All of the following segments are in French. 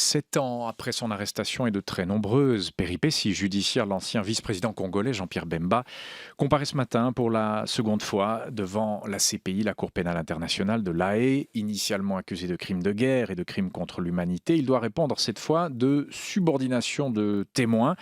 7 ans après son arrestation et de très nombreuses péripéties judiciaires, l'ancien vice-président congolais Jean-Pierre Bemba comparaît ce matin pour la seconde fois devant la CPI, la Cour pénale internationale de La Haye. Initialement accusé de crimes de guerre et de crimes contre l'humanité, il doit répondre cette fois de subordination de témoins.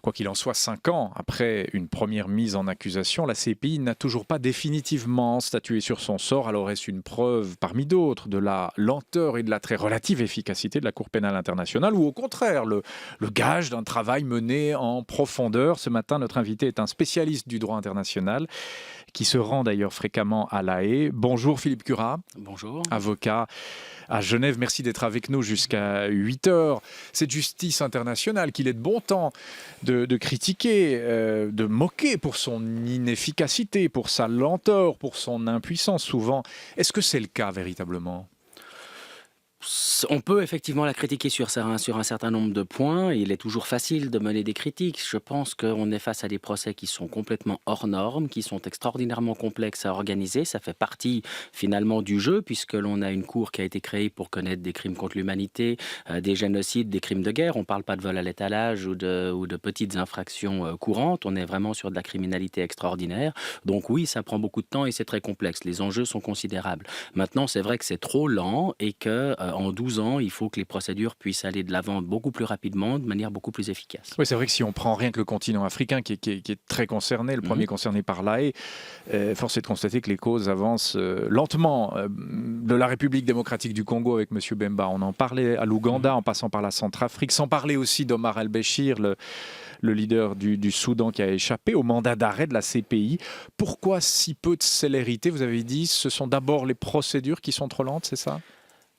Quoi qu'il en soit, 5 ans après une première mise en accusation, la CPI n'a toujours pas définitivement statué sur son sort. Alors est-ce une preuve parmi d'autres de la lenteur et de la très relative efficacité de la Cour pénale internationale, ou au contraire le gage d'un travail mené en profondeur? Ce matin, notre invité est un spécialiste du droit international qui se rend d'ailleurs fréquemment à La Haye. Bonjour Philippe Curat. Bonjour. Avocat à Genève. Merci d'être avec nous jusqu'à 8 heures. Cette justice internationale qu'il est de bon temps de critiquer, de moquer pour son inefficacité, pour sa lenteur, pour son impuissance souvent. Est-ce que c'est le cas véritablement ? On peut effectivement la critiquer sur un certain nombre de points. Il est toujours facile de mener des critiques. Je pense qu'on est face à des procès qui sont complètement hors normes, qui sont extraordinairement complexes à organiser. Ça fait partie finalement du jeu, puisque l'on a une cour qui a été créée pour connaître des crimes contre l'humanité, des génocides, des crimes de guerre. On ne parle pas de vol à l'étalage ou de petites infractions courantes. On est vraiment sur de la criminalité extraordinaire. Donc oui, ça prend beaucoup de temps et c'est très complexe. Les enjeux sont considérables. Maintenant, c'est vrai que c'est trop lent et que en 12 ans, il faut que les procédures puissent aller de l'avant beaucoup plus rapidement, de manière beaucoup plus efficace. Oui, c'est vrai que si on prend rien que le continent africain, qui est très concerné, le premier concerné par La Haye, force est de constater que les causes avancent lentement. De la République démocratique du Congo avec M. Bemba, on en parlait, à l'Ouganda, en passant par la Centrafrique, sans parler aussi d'Omar el-Béchir, le leader du Soudan qui a échappé au mandat d'arrêt de la CPI. Pourquoi si peu de célérité? Vous avez dit ce sont d'abord les procédures qui sont trop lentes, c'est ça?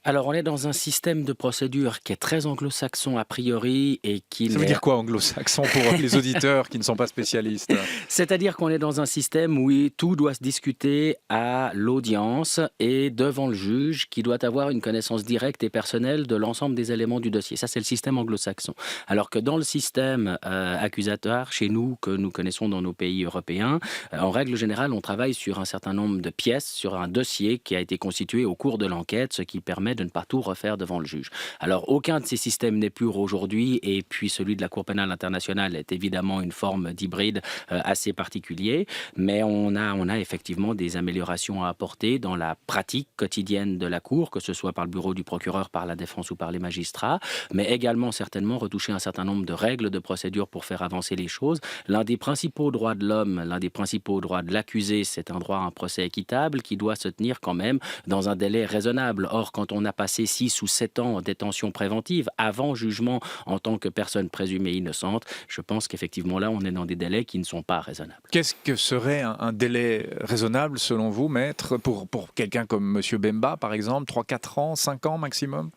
Alors, on est dans un système de procédure qui est très anglo-saxon a priori et qui Ça veut dire quoi anglo-saxon pour les auditeurs qui ne sont pas spécialistes? C'est-à-dire qu'on est dans un système où tout doit se discuter à l'audience et devant le juge qui doit avoir une connaissance directe et personnelle de l'ensemble des éléments du dossier. Ça, c'est le système anglo-saxon. Alors que dans le système accusatoire, chez nous, que nous connaissons dans nos pays européens, en règle générale, on travaille sur un certain nombre de pièces, sur un dossier qui a été constitué au cours de l'enquête, ce qui permet de ne pas tout refaire devant le juge. Alors, aucun de ces systèmes n'est pur aujourd'hui, et puis celui de la Cour pénale internationale est évidemment une forme d'hybride assez particulier, mais on a effectivement des améliorations à apporter dans la pratique quotidienne de la Cour, que ce soit par le bureau du procureur, par la défense ou par les magistrats, mais également certainement retoucher un certain nombre de règles de procédure pour faire avancer les choses. L'un des principaux droits de l'homme, l'un des principaux droits de l'accusé, c'est un droit à un procès équitable qui doit se tenir quand même dans un délai raisonnable. Or, quand on a passé 6 ou 7 ans en détention préventive avant jugement en tant que personne présumée innocente, je pense qu'effectivement là, on est dans des délais qui ne sont pas raisonnables. Qu'est-ce que serait un délai raisonnable selon vous, maître, pour quelqu'un comme M. Bemba, par exemple, 3, 4 ans, 5 ans maximum?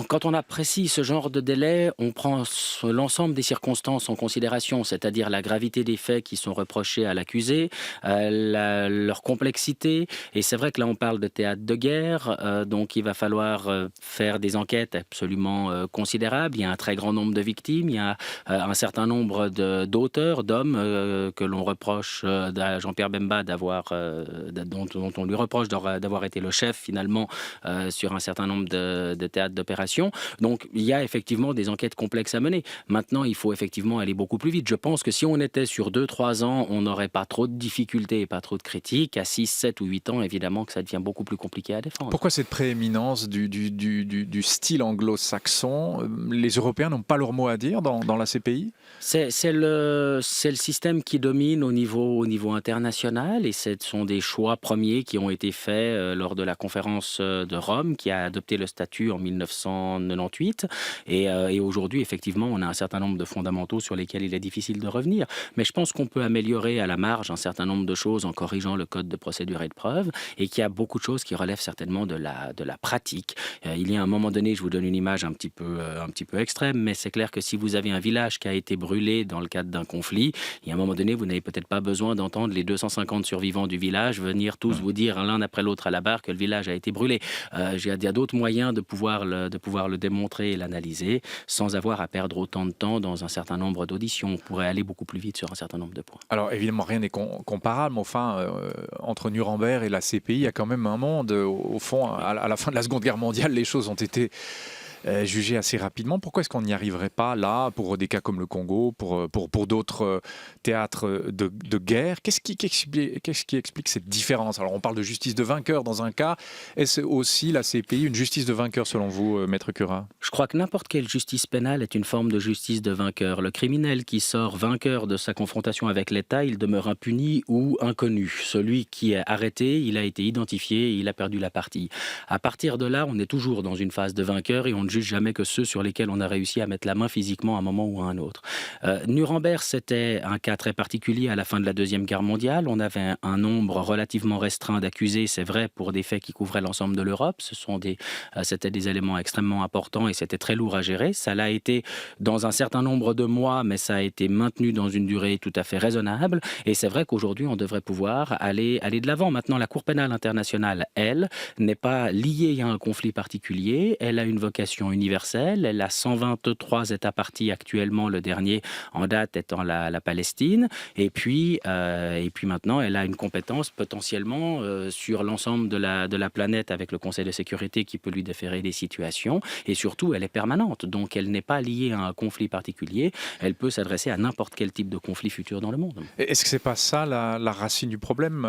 Quand on apprécie ce genre de délai, on prend l'ensemble des circonstances en considération, c'est-à-dire la gravité des faits qui sont reprochés à l'accusé, leur complexité. Et c'est vrai que là, on parle de théâtre de guerre, donc il va falloir faire des enquêtes absolument considérables. Il y a un très grand nombre de victimes, il y a un certain nombre d'auteurs, d'hommes que l'on reproche à Jean-Pierre Bemba dont on lui reproche d'avoir été le chef finalement sur un certain nombre de théâtres d'opération. Donc, il y a effectivement des enquêtes complexes à mener. Maintenant, il faut effectivement aller beaucoup plus vite. Je pense que si on était sur 2-3 ans, on n'aurait pas trop de difficultés et pas trop de critiques. À 6, 7 ou 8 ans, évidemment que ça devient beaucoup plus compliqué à défendre. Pourquoi cette prééminence du style anglo-saxon? Les Européens n'ont pas leur mot à dire dans la CPI? C'est le système qui domine au niveau international, et ce sont des choix premiers qui ont été faits lors de la conférence de Rome qui a adopté le statut en 1998, et aujourd'hui effectivement on a un certain nombre de fondamentaux sur lesquels il est difficile de revenir, mais je pense qu'on peut améliorer à la marge un certain nombre de choses en corrigeant le code de procédure et de preuve, et qu'il y a beaucoup de choses qui relèvent certainement de la pratique. Il y a un moment donné, je vous donne une image un petit peu extrême, mais c'est clair que si vous avez un village qui a été brûlé dans le cadre d'un conflit, il y a un moment donné, vous n'avez peut-être pas besoin d'entendre les 250 survivants du village venir tous vous dire l'un après l'autre à la barre que le village a été brûlé. Il y a d'autres moyens de pouvoir le démontrer et l'analyser sans avoir à perdre autant de temps dans un certain nombre d'auditions. On pourrait aller beaucoup plus vite sur un certain nombre de points. Alors évidemment, rien n'est comparable, mais enfin, entre Nuremberg et la CPI, il y a quand même un monde. Au fond, à la fin de la Seconde Guerre mondiale, les choses ont été jugés assez rapidement. Pourquoi est-ce qu'on n'y arriverait pas là, pour des cas comme le Congo, pour d'autres théâtres de guerre? Qu'est-ce qui explique cette différence? Alors on parle de justice de vainqueur dans un cas. Est-ce aussi la CPI une justice de vainqueur selon vous, Maître Cura? Je crois que n'importe quelle justice pénale est une forme de justice de vainqueur. Le criminel qui sort vainqueur de sa confrontation avec l'État, il demeure impuni ou inconnu. Celui qui est arrêté, il a été identifié, il a perdu la partie. À partir de là, on est toujours dans une phase de vainqueur et on ne juge jamais que ceux sur lesquels on a réussi à mettre la main physiquement à un moment ou à un autre. Nuremberg, c'était un cas très particulier à la fin de la Deuxième Guerre mondiale. On avait un nombre relativement restreint d'accusés, c'est vrai, pour des faits qui couvraient l'ensemble de l'Europe. C'était des éléments extrêmement importants et c'était très lourd à gérer. Ça l'a été dans un certain nombre de mois, mais ça a été maintenu dans une durée tout à fait raisonnable. Et c'est vrai qu'aujourd'hui, on devrait pouvoir aller de l'avant. Maintenant, la Cour pénale internationale, elle, n'est pas liée à un conflit particulier. Elle a une vocation universelle. Elle a 123 États parties actuellement, le dernier en date étant la Palestine. Et puis maintenant, elle a une compétence potentiellement sur l'ensemble de la planète avec le Conseil de sécurité qui peut lui déférer des situations. Et surtout, elle est permanente. Donc, elle n'est pas liée à un conflit particulier. Elle peut s'adresser à n'importe quel type de conflit futur dans le monde. Est-ce que c'est pas ça la racine du problème?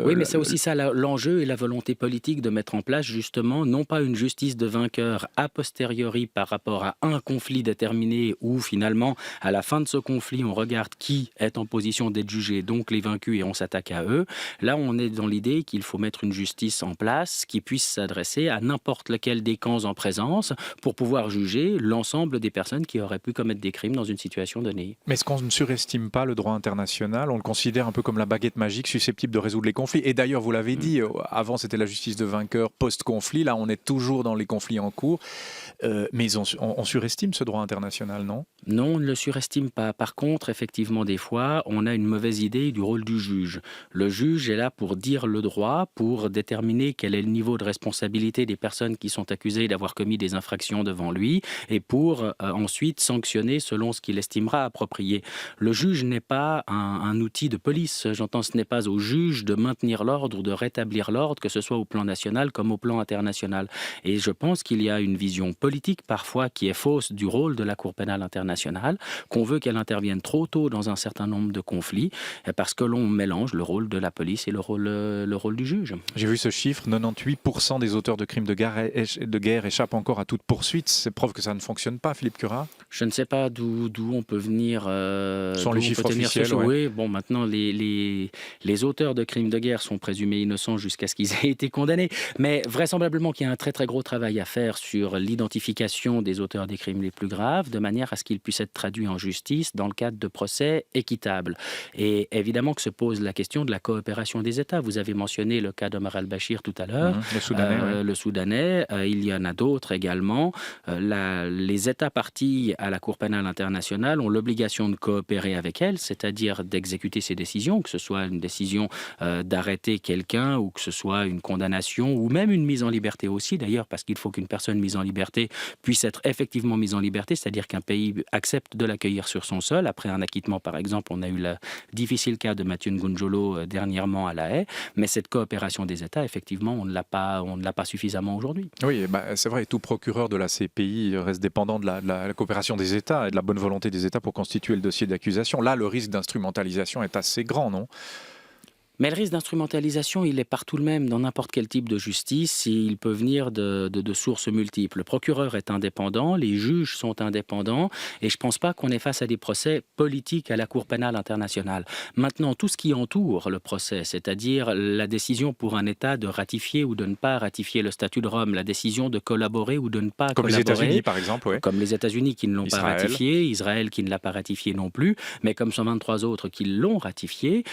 Oui, mais c'est aussi ça l'enjeu et la volonté politique de mettre en place justement non pas une justice de vainqueur a posteriori par rapport à un conflit déterminé où finalement à la fin de ce conflit on regarde qui est en position d'être jugé, donc les vaincus, et on s'attaque à eux. Là on est dans l'idée qu'il faut mettre une justice en place qui puisse s'adresser à n'importe lequel des camps en présence pour pouvoir juger l'ensemble des personnes qui auraient pu commettre des crimes dans une situation donnée. Mais est-ce qu'on ne surestime pas le droit international? On le considère un peu comme la baguette magique susceptible de résoudre les conflits. Et d'ailleurs, vous l'avez dit, avant c'était la justice de vainqueur post-conflit. Là, on est toujours dans les conflits en cours. Mais on surestime ce droit international, non? Non, on ne le surestime pas. Par contre, effectivement, des fois, on a une mauvaise idée du rôle du juge. Le juge est là pour dire le droit, pour déterminer quel est le niveau de responsabilité des personnes qui sont accusées d'avoir commis des infractions devant lui et pour ensuite sanctionner selon ce qu'il estimera approprié. Le juge n'est pas un outil de police. J'entends, ce n'est pas au juge de maintenir l'ordre ou de rétablir l'ordre, que ce soit au plan national comme au plan international. Et je pense qu'il y a une vision politique parfois qui est fausse du rôle de la Cour pénale internationale, qu'on veut qu'elle intervienne trop tôt dans un certain nombre de conflits, parce que l'on mélange le rôle de la police et le rôle du juge. J'ai vu ce chiffre, 98% des auteurs de crimes de guerre échappent encore à toute poursuite. C'est preuve que ça ne fonctionne pas, Philippe Cura? Je ne sais pas d'où on peut venir. Sans les chiffres officiels, ouais. Oui, bon, maintenant, les auteurs de crimes de guerre sont présumés innocents jusqu'à ce qu'ils aient été condamnés. Mais vraisemblablement qu'il y a un très très gros travail à faire sur l'identification des auteurs des crimes les plus graves, de manière à ce qu'ils puissent être traduits en justice dans le cadre de procès équitables. Et évidemment que se pose la question de la coopération des États. Vous avez mentionné le cas d'Omar al-Bashir tout à l'heure. Le Soudanais, ouais. Le Soudanais, il y en a d'autres également. Les États partis à la Cour pénale internationale ont l'obligation de coopérer avec elle, c'est-à-dire d'exécuter ses décisions, que ce soit une décision d'arrêter quelqu'un ou que ce soit une condamnation ou même une mise en liberté aussi d'ailleurs, parce qu'il faut qu'une personne mise en liberté puisse être effectivement mise en liberté, c'est-à-dire qu'un pays accepte de l'accueillir sur son sol. Après un acquittement par exemple, on a eu le difficile cas de Mathieu Ngunjolo dernièrement à La Haye, mais cette coopération des États, effectivement, on ne l'a pas suffisamment aujourd'hui. Oui, c'est vrai, tout procureur de la CPI reste dépendant de la coopération des États et de la bonne volonté des États pour constituer le dossier d'accusation. Là, le risque d'instrumentalisation est assez grand, non? Mais le risque d'instrumentalisation, il est partout le même, dans n'importe quel type de justice, et il peut venir de sources multiples. Le procureur est indépendant, les juges sont indépendants, et je ne pense pas qu'on est face à des procès politiques à la Cour pénale internationale. Maintenant, tout ce qui entoure le procès, c'est-à-dire la décision pour un État de ratifier ou de ne pas ratifier le statut de Rome, la décision de collaborer ou de ne pas comme collaborer. Comme les États-Unis, par exemple, oui. Comme les États-Unis qui ne l'ont pas ratifié, Israël qui ne l'a pas ratifié non plus, mais comme 123 autres qui l'ont ratifié,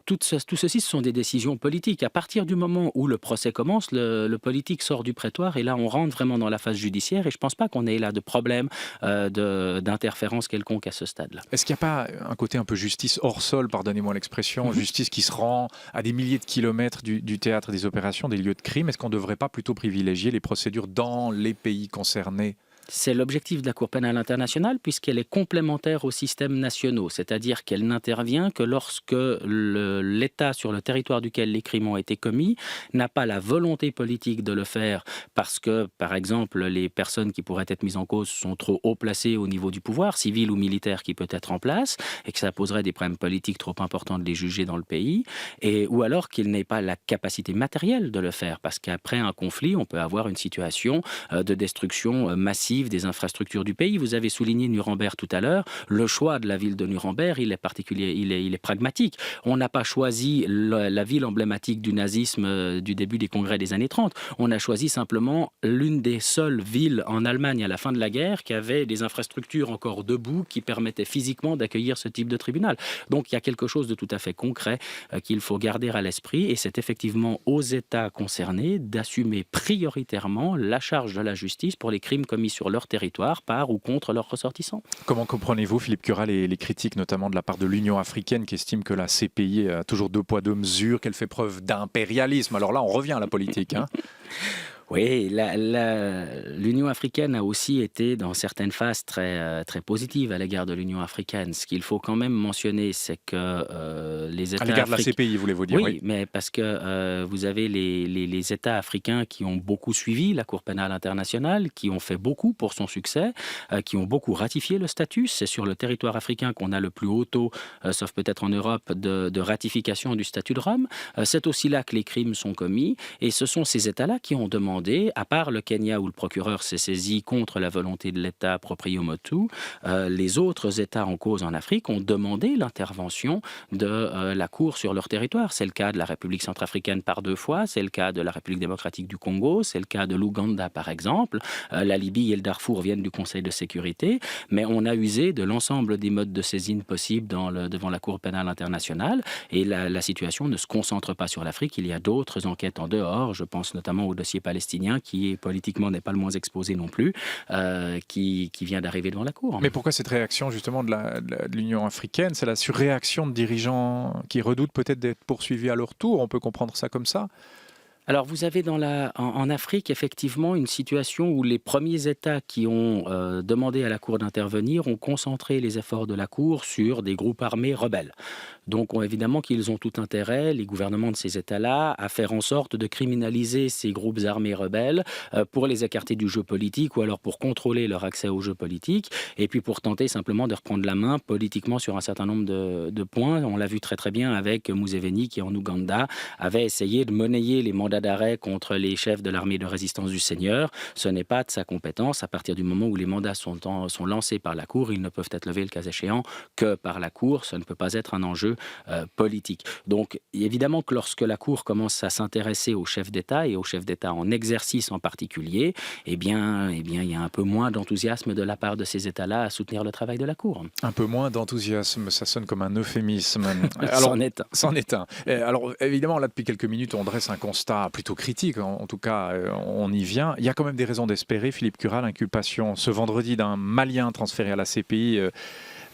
tout ceci, ce sont des décisions politiques. À partir du moment où le procès commence, le politique sort du prétoire et là, on rentre vraiment dans la phase judiciaire et je ne pense pas qu'on ait là de problème d'interférence quelconque à ce stade-là. Est-ce qu'il n'y a pas un côté un peu justice hors sol, pardonnez-moi l'expression, justice qui se rend à des milliers de kilomètres du théâtre des opérations, des lieux de crime? Est-ce qu'on ne devrait pas plutôt privilégier les procédures dans les pays concernés? C'est l'objectif de la Cour pénale internationale puisqu'elle est complémentaire aux systèmes nationaux, c'est-à-dire qu'elle n'intervient que lorsque l'État sur le territoire duquel les crimes ont été commis n'a pas la volonté politique de le faire parce que, par exemple, les personnes qui pourraient être mises en cause sont trop haut placées au niveau du pouvoir, civil ou militaire qui peut être en place, et que ça poserait des problèmes politiques trop importants de les juger dans le pays, ou alors qu'il n'ait pas la capacité matérielle de le faire, parce qu'après un conflit, on peut avoir une situation de destruction massive des infrastructures du pays. Vous avez souligné Nuremberg tout à l'heure. Le choix de la ville de Nuremberg, il est particulier, il est pragmatique. On n'a pas choisi la ville emblématique du nazisme du début des congrès des années 30. On a choisi simplement l'une des seules villes en Allemagne à la fin de la guerre qui avait des infrastructures encore debout qui permettaient physiquement d'accueillir ce type de tribunal. Donc il y a quelque chose de tout à fait concret qu'il faut garder à l'esprit et c'est effectivement aux États concernés d'assumer prioritairement la charge de la justice pour les crimes commis sur leur territoire par ou contre leurs ressortissants. Comment comprenez-vous, Philippe Cura, les critiques notamment de la part de l'Union africaine qui estime que la CPI a toujours deux poids deux mesures, qu'elle fait preuve d'impérialisme? Alors là, on revient à la politique. Oui, l'Union africaine a aussi été dans certaines phases très positives à l'égard de l'Union africaine. Ce qu'il faut quand même mentionner, c'est que les États À l'égard de la CPI, voulez-vous dire? Oui, mais parce que vous avez les États africains qui ont beaucoup suivi la Cour pénale internationale, qui ont fait beaucoup pour son succès, qui ont beaucoup ratifié le statut. C'est sur le territoire africain qu'on a le plus haut taux, sauf peut-être en Europe, de ratification du statut de Rome. C'est aussi là que les crimes sont commis. Et ce sont ces États-là qui ont demandé, à part le Kenya où le procureur s'est saisi contre la volonté de l'État proprio motu, les autres États en cause en Afrique ont demandé l'intervention de la Cour sur leur territoire. C'est le cas de la République centrafricaine par 2 fois, c'est le cas de la République démocratique du Congo, c'est le cas de l'Ouganda par exemple. La Libye et le Darfour viennent du Conseil de sécurité, mais on a usé de l'ensemble des modes de saisine possibles devant la Cour pénale internationale et la situation ne se concentre pas sur l'Afrique. Il y a d'autres enquêtes en dehors, je pense notamment au dossier palestinien qui politiquement n'est pas le moins exposé non plus, qui vient d'arriver devant la Cour. Mais pourquoi cette réaction justement de l'Union africaine? C'est la surréaction de dirigeants qui redoutent peut-être d'être poursuivis à leur tour? On peut comprendre ça comme ça? Alors vous avez en Afrique effectivement une situation où les premiers États qui ont demandé à la Cour d'intervenir ont concentré les efforts de la Cour sur des groupes armés rebelles. Donc évidemment qu'ils ont tout intérêt, les gouvernements de ces États-là, à faire en sorte de criminaliser ces groupes armés rebelles pour les écarter du jeu politique ou alors pour contrôler leur accès au jeu politique et puis pour tenter simplement de reprendre la main politiquement sur un certain nombre de points. On l'a vu très très bien avec Museveni qui en Ouganda avait essayé de monnayer les mandats d'arrêt contre les chefs de l'armée de résistance du Seigneur. Ce n'est pas de sa compétence. À partir du moment où les mandats sont lancés par la Cour, ils ne peuvent être levés le cas échéant que par la Cour. Ce ne peut pas être un enjeu politique. Donc évidemment que lorsque la Cour commence à s'intéresser aux chefs d'État et aux chefs d'État en exercice en particulier, il y a un peu moins d'enthousiasme de la part de ces États-là à soutenir le travail de la Cour. Un peu moins d'enthousiasme, ça sonne comme un euphémisme. C'en est un. Alors évidemment, là depuis quelques minutes, on dresse un constat plutôt critique, en tout cas on y vient. Il y a quand même des raisons d'espérer, Philippe Cura, l'inculpation ce vendredi d'un Malien transféré à la CPI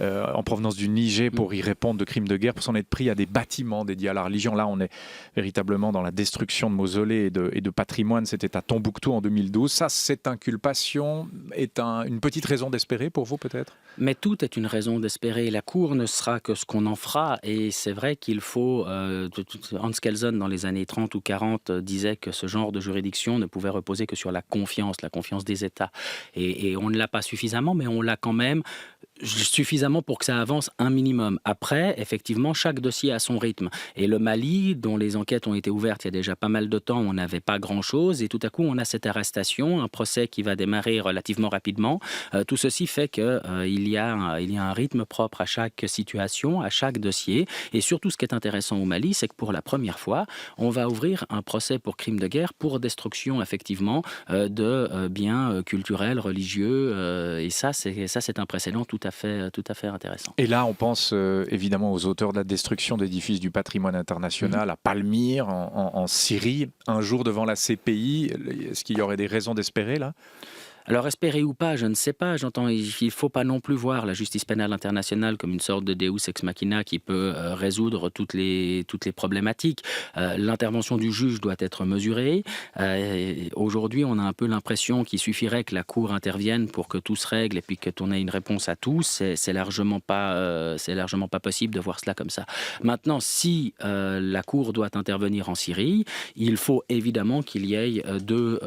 en provenance du Niger pour y répondre de crimes de guerre, pour s'en être pris à des bâtiments dédiés à la religion. Là, on est véritablement dans la destruction de mausolées et de patrimoine. C'était à Tombouctou en 2012. Ça, cette inculpation est une petite raison d'espérer pour vous, peut-être? Mais tout est une raison d'espérer. La Cour ne sera que ce qu'on en fera. Et c'est vrai qu'il faut... Hans Kelsen, dans les années 30 ou 40, disait que ce genre de juridiction ne pouvait reposer que sur la confiance des États. Et on ne l'a pas suffisamment, mais on l'a quand même suffisamment pour que ça avance un minimum. Après, effectivement, chaque dossier a son rythme. Et le Mali, dont les enquêtes ont été ouvertes il y a déjà pas mal de temps, on n'avait pas grand-chose. Et tout à coup, on a cette arrestation, un procès qui va démarrer relativement rapidement. Tout ceci fait qu'il y a un rythme propre à chaque situation, à chaque dossier. Et surtout, ce qui est intéressant au Mali, c'est que pour la première fois, on va ouvrir un procès pour crime de guerre, pour destruction, effectivement, de biens culturels, religieux. Et ça, c'est un précédent tout à fait intéressant. Et là, on pense évidemment aux auteurs de la destruction d'édifices du patrimoine international à Palmyre, en Syrie, un jour devant la CPI. Est-ce qu'il y aurait des raisons d'espérer là ? Alors espérer ou pas, je ne sais pas. J'entends, il ne faut pas non plus voir la justice pénale internationale comme une sorte de Deus ex machina qui peut résoudre toutes les problématiques. L'intervention du juge doit être mesurée. Aujourd'hui, on a un peu l'impression qu'il suffirait que la Cour intervienne pour que tout se règle et puis qu'on ait une réponse à tout. C'est largement pas possible de voir cela comme ça. Maintenant, si la Cour doit intervenir en Syrie, il faut évidemment qu'il y ait deux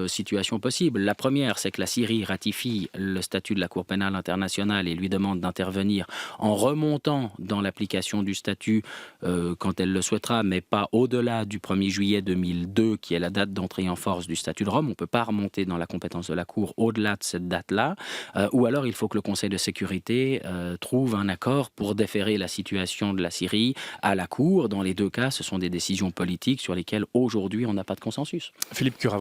situations possibles. La première, c'est que la Syrie ratifie le statut de la Cour pénale internationale et lui demande d'intervenir en remontant dans l'application du statut quand elle le souhaitera, mais pas au-delà du 1er juillet 2002, qui est la date d'entrée en force du statut de Rome. On ne peut pas remonter dans la compétence de la Cour au-delà de cette date-là. Ou alors, il faut que le Conseil de sécurité trouve un accord pour déférer la situation de la Syrie à la Cour. Dans les deux cas, ce sont des décisions politiques sur lesquelles, aujourd'hui, on n'a pas de consensus. Philippe Cura.